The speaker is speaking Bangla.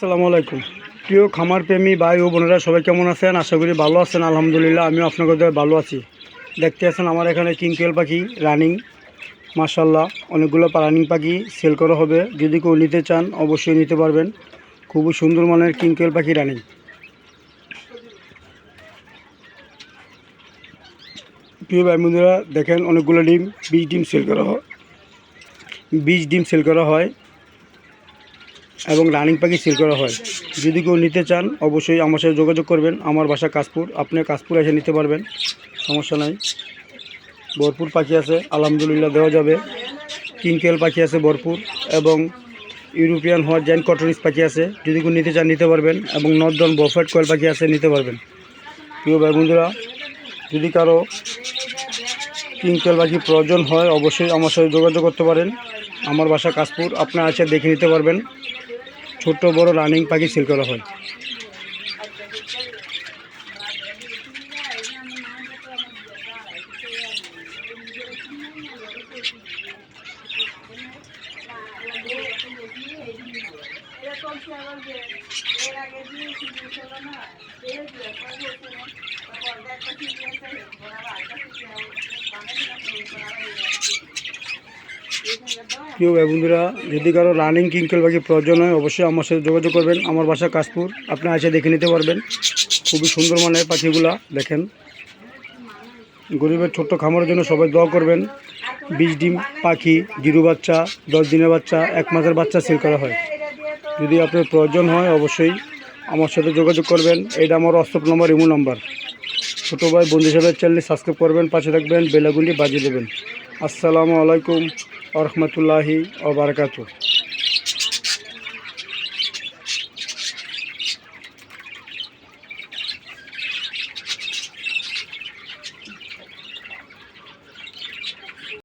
আসসালামু আলাইকুম। প্রিয় খামার প্রেমী ভাই ও বোনেরা সবাই কেমন আছেন? আশা করি ভালো আছেন। আলহামদুলিল্লাহ আমিও আপনাদের দয়ায় ভালো আছি। দেখতে আছেন আমার এখানে কিংকেল পাখি রানিং, মাশাল্লাহ অনেকগুলো রানিং পাখি সেল করা হবে। যদি কেউ নিতে চান অবশ্যই নিতে পারবেন। খুবই সুন্দর মানের কিংকেল পাখি রানিং। প্রিয় ভাই বোনেরা দেখেন অনেকগুলো ডিম, 20 ডিম সেল করা হয়, 20 ডিম সেল করা হয় এবং রানিং পাখি সেল করা হয়। যদি কেউ নিতে চান অবশ্যই আমার সাথে যোগাযোগ করবেন। আমার বাসা কাশপুর, আপনি কাশপুর এসে নিতে পারবেন, সমস্যা নাই। ভরপুর পাখি আছে আলহামদুলিল্লাহ, দেওয়া যাবে। কিংকেল পাখি আছে ভরপুর এবং ইউরোপিয়ান হোয়াইট জায়ান্ট কটরিজ পাখি আছে, যদি কেউ নিতে চান নিতে পারবেন। এবং নর্দন বফেট কয়েল পাখি আছে, নিতে পারবেন। প্রিয় ভাই বন্ধুরা, যদি কারো কিংকেল পাখি প্রয়োজন হয় অবশ্যই আমার সাথে যোগাযোগ করতে পারেন। আমার বাসা কাশপুর, আপনারা এসে দেখে নিতে পারবেন। ছোট বড় রানিং পাখি সেল করা হয়। প্রিয় ভাই বন্ধুরা, যদি কারো রানিং কিংকেল পাখি প্রয়োজন হয় অবশ্যই আমার সাথে যোগাযোগ করবেন। আমার বাসা কাশপুর, আপনারা এসে দেখে নিতে পারবেন। খুবই সুন্দর মানের পাখিগুলা দেখেন। গরিবের ছোট্ট খামারের জন্য সবাই দোয়া করবেন। 20 ডিম পাখি, 0 বাচ্চা, 10 দিনের বাচ্চা, 1 মাসের বাচ্চা সেল করা হয়। যদি আপনার প্রয়োজন হয় অবশ্যই আমার সাথে যোগাযোগ করবেন। এটা আমার হোয়াটসঅ্যাপ নম্বর, ইমো নাম্বার। ছোটো ভাই বন্ধু হিসাবে চ্যানেলটি সাবস্ক্রাইব করবেন, পাশে থাকবেন, বেলাগুলি বাজিয়ে দেবেন। আসসালামু আলাইকুম ওয়া রাহমাতুল্লাহি ওয়া বারাকাতুহু।